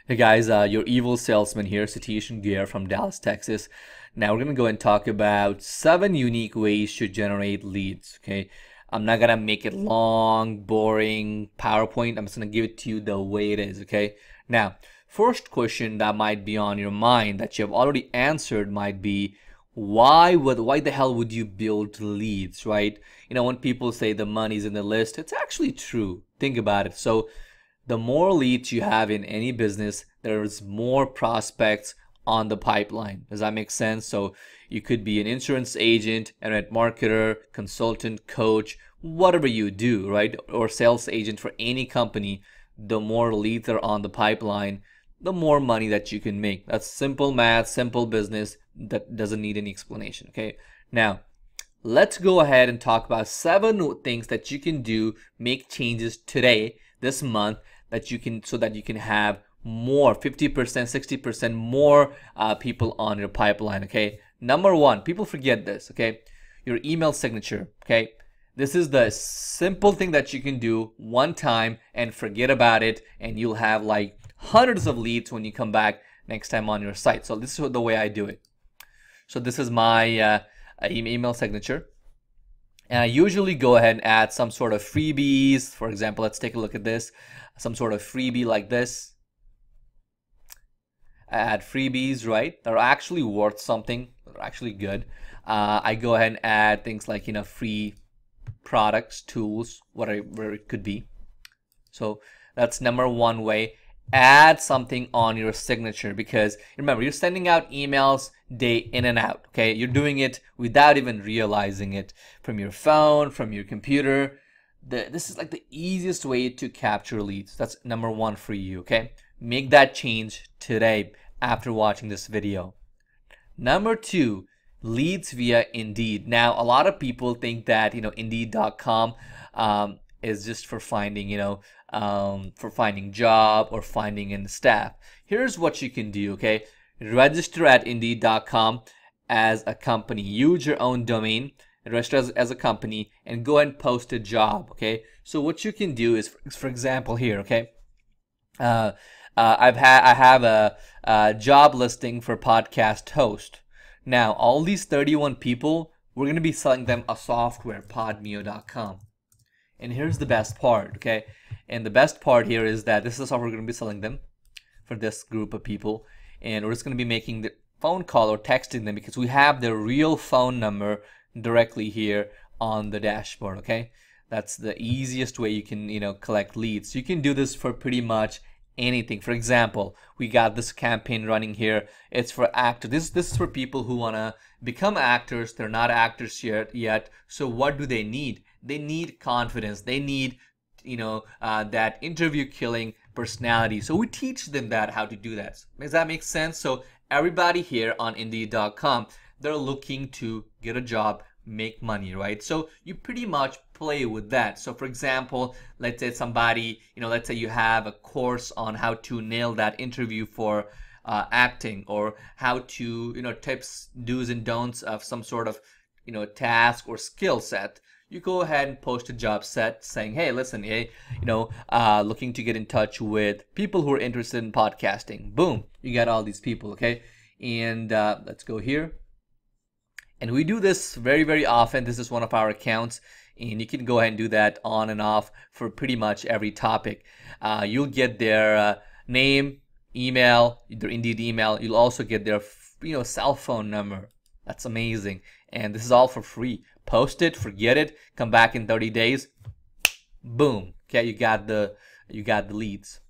Hey guys, your evil salesman here, Satish and Gear from Dallas, Texas. Now we're gonna go and talk about 7 unique ways to generate leads. Okay, I'm not gonna make it long, boring PowerPoint. I'm just gonna give it to you the way it is. Okay. Now, first question that might be on your mind that you have already answered might be, why the hell would you build leads, right? When people say the money's in the list, it's actually true. Think about it. So the more leads you have in any business, there's more prospects on the pipeline. Does that make sense? So you could be an insurance agent, a net marketer, consultant, coach, whatever you do, right? Or sales agent for any company. The more leads are on the pipeline, the more money that you can make. That's simple math, simple business that doesn't need any explanation. Okay. Now, let's go ahead and talk about 7 things that you can do, make changes today, this month, that you can, so that you can have more 50%, 60% more people on your pipeline. Okay. Number one, people forget this. Okay. Your email signature. Okay. This is the simple thing that you can do one time and forget about it, and you'll have like hundreds of leads when you come back next time on your site. So this is the way I do it. So this is my email signature. And I usually go ahead and add some sort of freebies. For example, let's take a look at this. Some sort of freebie like this. I add freebies, right? That are actually worth something. They're actually good. I go ahead and add things like, free products, tools, whatever it could be. So that's number one way. Add something on your signature, because remember, you're sending out emails day in and out. Okay, you're doing it without even realizing it, from your phone, from your computer. This is like the easiest way to capture leads. That's number one for you. Okay, make that change today after watching this video. Number two, leads via Indeed. Now, a lot of people think that Indeed.com is just for finding job or finding in staff. Here's what you can do. Okay, register at Indeed.com as a company. Use your own domain, register as a company, and go and post a job. Okay, so what you can do is, for example, here. Okay, I have a job listing for podcast host. Now, all these 31 people, we're going to be selling them a software, Podmeo.com. And here's the best part, okay? And the best part here is that this is the software we're going to be selling them for this group of people. And we're just going to be making the phone call or texting them, because we have their real phone number directly here on the dashboard, okay? That's the easiest way you can, collect leads. You can do this for pretty much anything. For example, we got this campaign running here. It's for actors. This is for people who want to become actors. They're not actors yet. So what do they need? They need confidence. They need, that interview killing personality. So we teach them how to do that. Does that make sense? So everybody here on Indeed.com, they're looking to get a job, make money, right? So you pretty much play with that. So for example, let's say somebody, let's say you have a course on how to nail that interview for acting, or how to, tips, do's and don'ts of some sort of, task or skill set. You go ahead and post a job set saying, hey, listen, hey, looking to get in touch with people who are interested in podcasting. Boom, you got all these people, okay? And let's go here. And we do this very, very often. This is one of our accounts, and you can go ahead and do that on and off for pretty much every topic. You'll get their name, email, their Indeed email. You'll also get their cell phone number. That's amazing. And this is all for free. Post it, forget it, come back in 30 days. Boom. Okay, you got the leads.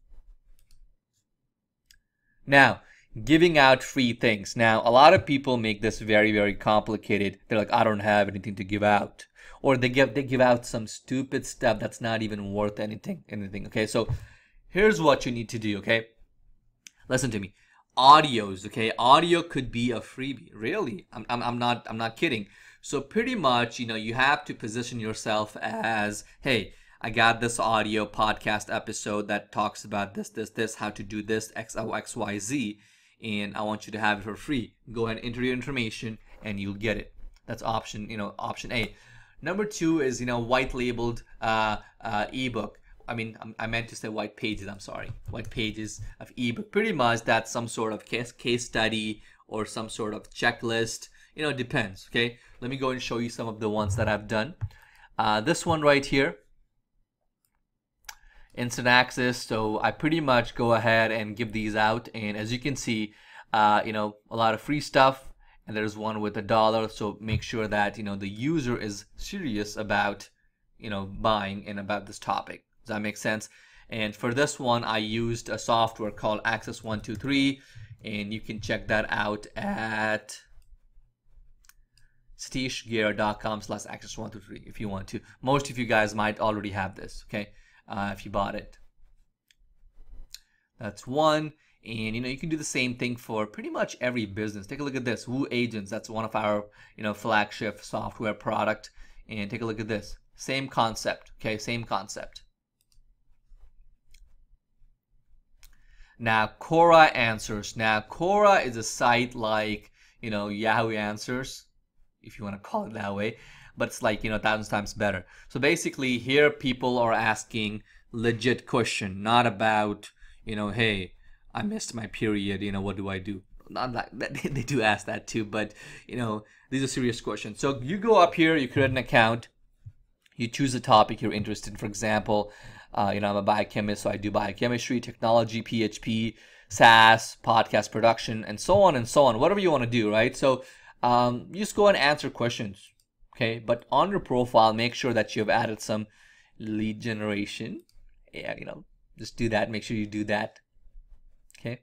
Now, giving out free things. Now, a lot of people make this very, very complicated. They're like, I don't have anything to give out. Or they give out some stupid stuff that's not even worth anything. Okay, so here's what you need to do, okay? Listen to me. Audios, okay? Audio could be a freebie. Really? I'm not kidding. So pretty much, you have to position yourself as, hey, I got this audio podcast episode that talks about this, how to do this, X, Y, Z, and I want you to have it for free. Go ahead and enter your information and you'll get it. That's option A. Number two is, white labeled ebook. I meant to say white pages, I'm sorry. White pages of ebook. Pretty much that's some sort of case study or some sort of checklist. You know, it depends, okay? Let me go and show you some of the ones that I've done. This one right here, instant access. So I pretty much go ahead and give these out. And as you can see, you know, a lot of free stuff. And there's one with $1. So make sure that, you know, the user is serious about, you know, buying and about this topic. Does that make sense? And for this one, I used a software called Access 123, and you can check that out at satishgear.com/access123 if you want to. Most of you guys might already have this, okay, if you bought it. That's one. And you know, you can do the same thing for pretty much every business. Take a look at this, Woo Agents. That's one of our, you know, flagship software product. And take a look at this, same concept, okay, same concept. Now Quora Answers. Now Quora is a site like, you know, Yahoo Answers, if you want to call it that way, but it's like, you know, 1,000 times better. So basically here people are asking legit question, not about, you know, hey, I missed my period, you know, what do I do? Not that they do ask that too, but you know, these are serious questions. So you go up here, you create an account, you choose a topic you're interested in. For example, you know, I'm a biochemist, so I do biochemistry, technology, PHP, SaaS, podcast production, and so on and so on. Whatever you want to do, right? So you just go and answer questions, okay? But on your profile, make sure that you have added some lead generation. Yeah, you know, just do that. Make sure you do that. Okay,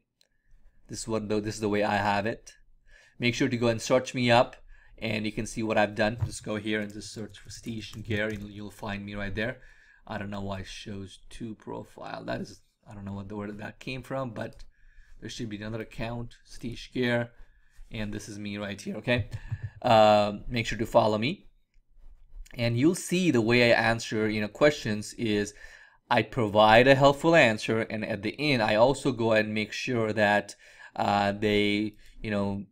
this is the way I have it. Make sure to go and search me up, and you can see what I've dhatdone. Just go here and just search for Satish Gear, and you'll find me right there. I don't know why it shows two profile. That is, I don't know what the word that came from, but there should be another account, Satish Gear, and this is me right here. Okay, make sure to follow me, and you'll see the way I answer, you know, questions is I provide a helpful answer, and at the end I also go ahead and make sure that they, you know,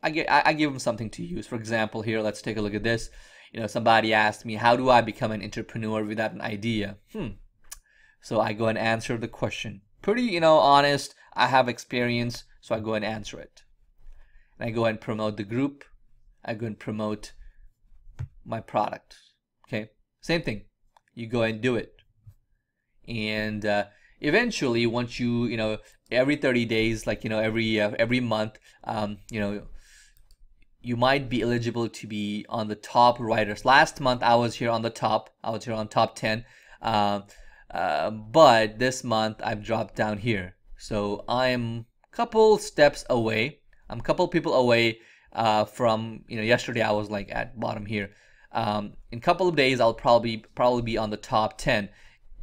I give them something to use. For example, here, let's take a look at this. You know, somebody asked me, how do I become an entrepreneur without an idea? So I go and answer the question. Pretty, you know, honest. I have experience, so I go and answer it. And I go and promote the group. I go and promote my product. Okay, same thing. You go and do it. And eventually, once you know, every 30 days, like, you know, every month, you know, you might be eligible to be on the top writers. Last month I was here on the top. I was here on top 10, but this month I've dropped down here. So I'm a couple steps away. I'm a couple people away from, you know, yesterday I was like at bottom here. In a couple of days I'll probably be on the top 10.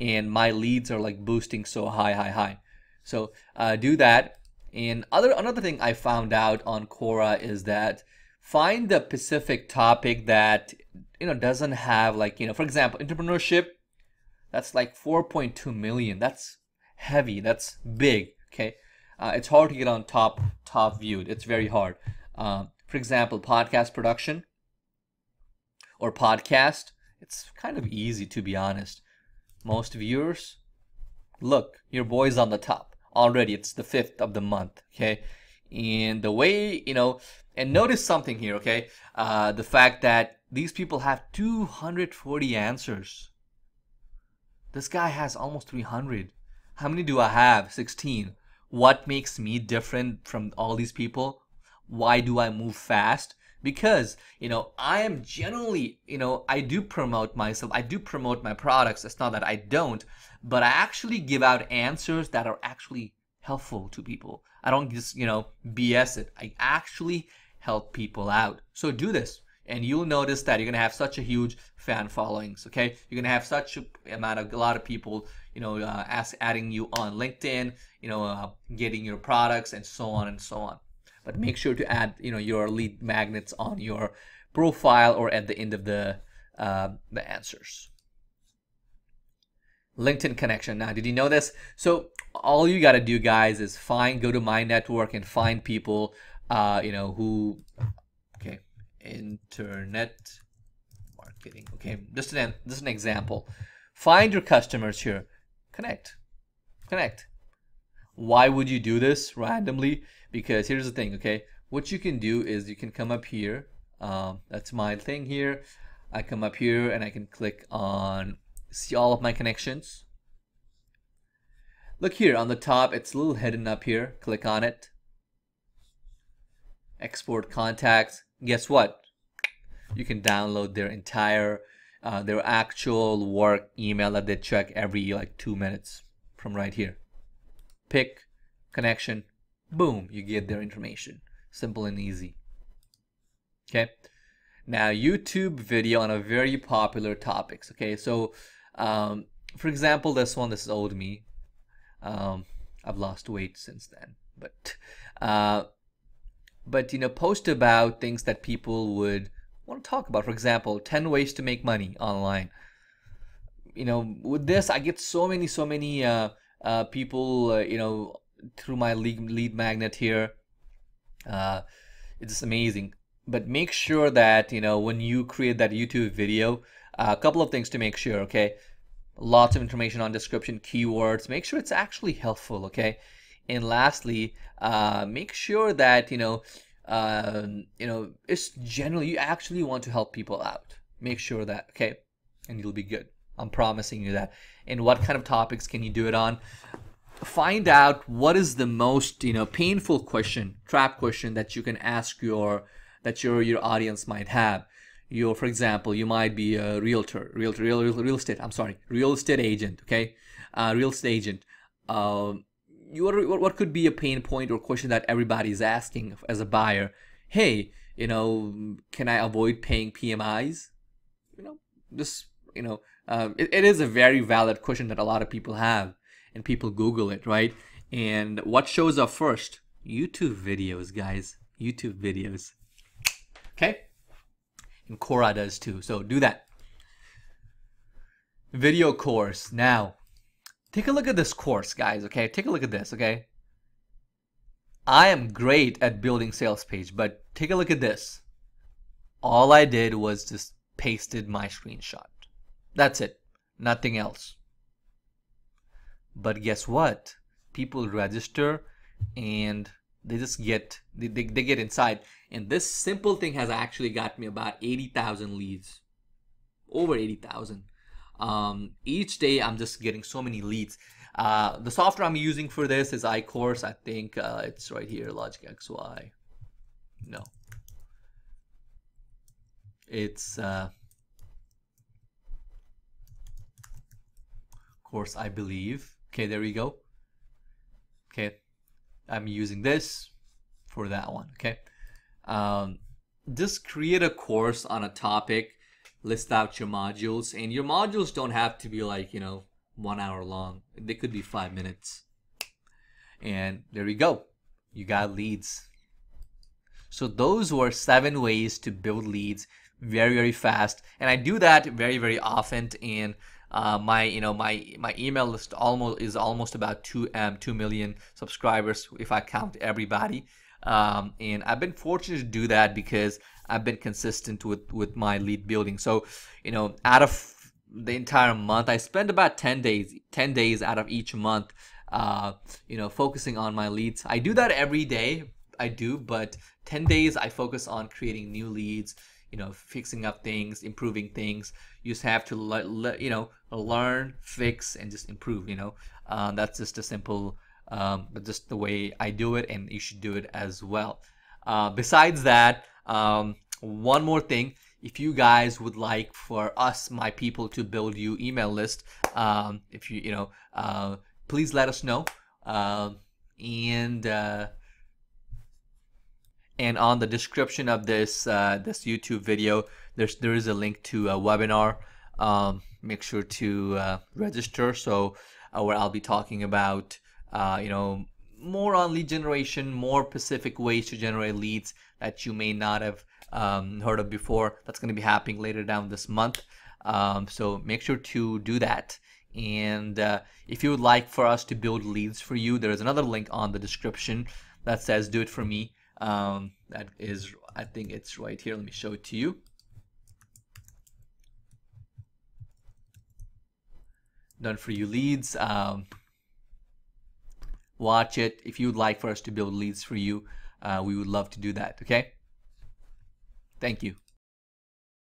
And my leads are like boosting so high. So do that. And another thing I found out on Quora is that find the specific topic that, you know, doesn't have, like, you know, for example, entrepreneurship. That's like 4.2 million. That's heavy. That's big. Okay, it's hard to get on top viewed. It's very hard. For example, podcast production or podcast. It's kind of easy, to be honest. Most viewers, look, your boy's on the top already. It's the 5th of the month, okay? And the way, you know, and notice something here, okay? The fact that these people have 240 answers. This guy has almost 300. How many do I have? 16. What makes me different from all these people? Why do I move fast? Because, you know, I am generally, you know, I do promote myself. I do promote my products. It's not that I don't, but I actually give out answers that are actually helpful to people. I don't just, you know, BS it. I actually help people out. So do this, and you'll notice that you're going to have such a huge fan followings, okay? You're going to have such a lot of people, you know, adding you on LinkedIn, you know, getting your products and so on and so on. But make sure to add, you know, your lead magnets on your profile or at the end of the answers. LinkedIn connection. Now, did you know this? So all you got to do, guys, is go to my network and find people, you know, who, okay, internet marketing. Okay, just an example. Find your customers here. Connect. Connect. Why would you do this randomly? Because here's the thing, okay? What you can do is you can come up here. That's my thing here. I come up here and I can click on see all of my connections. Look here on the top, it's a little hidden up here. Click on it. Export contacts. Guess what? You can download their entire, their actual work email that they check every like 2 minutes from right here. Pick, connection, boom, you get their information. Simple and easy. Okay. Now YouTube video on a very popular topics. Okay, so for example, this is old me. I've lost weight since then, but you know, post about things that people would want to talk about. For example, 10 ways to make money online. You know, with this, I get so many people, you know, through my lead magnet here. It's just amazing. But make sure that, you know, when you create that YouTube video, a couple of things to make sure, okay? Lots of information on description, keywords. Make sure it's actually helpful, okay? And lastly, make sure that, you know, it's generally you actually want to help people out. Make sure that, okay? And you'll be good. I'm promising you that. And what kind of topics can you do it on? Find out what is the most, you know, painful question, trap question that you can ask your audience might have. For example, you might be a real estate agent, okay? Real estate agent. What could be a pain point or question that everybody's asking as a buyer? Hey, you know, can I avoid paying PMIs? You know, this, you know, it is a very valid question that a lot of people have, and people Google it, right? And what shows up first? YouTube videos, guys. YouTube videos. Okay? And Quora does too, so do that. Video course. Now, take a look at this course, guys, okay? Take a look at this, okay? I am great at building sales page, but take a look at this. All I did was just pasted my screenshot. That's it. Nothing else. But guess what? People register and they just get they get inside. And this simple thing has actually got me about 80,000 leads. Over 80,000. Each day I'm just getting so many leads. The software I'm using for this is iCourse. I think it's right here, Logic XY. No. It's course, I believe. Okay, there we go. Okay, I'm using this for that one. Okay, just create a course on a topic, list out your modules, and your modules don't have to be like, you know, 1 hour long. They could be 5 minutes. And there we go. You got leads. So those were 7 ways to build leads very, very fast. And I do that very, very often. And my email list is almost about 2 million subscribers if I count everybody. And I've been fortunate to do that because I've been consistent with my lead building. So, you know, out of the entire month, I spend about 10 days out of each month, you know, focusing on my leads. I do that every day. I do, but 10 days I focus on creating new leads, you know, fixing up things, improving things. You just have to, you know, learn, fix, and just improve, you know. That's just a simple, but just the way I do it, and you should do it as well. Besides that, one more thing. If you guys would like for us, my people, to build you email list, if you know, please let us know. And on the description of this this YouTube video, there is a link to a webinar. Make sure to register. So where I'll be talking about you know, more on lead generation, more specific ways to generate leads that you may not have heard of before. That's going to be happening later down this month. So make sure to do that. And if you would like for us to build leads for you, there is another link on the description that says do it for me. That is, I think it's right here. Let me show it to you. done for you leads. Watch it. If you would like for us to build leads for you, we would love to do that. Okay. Thank you.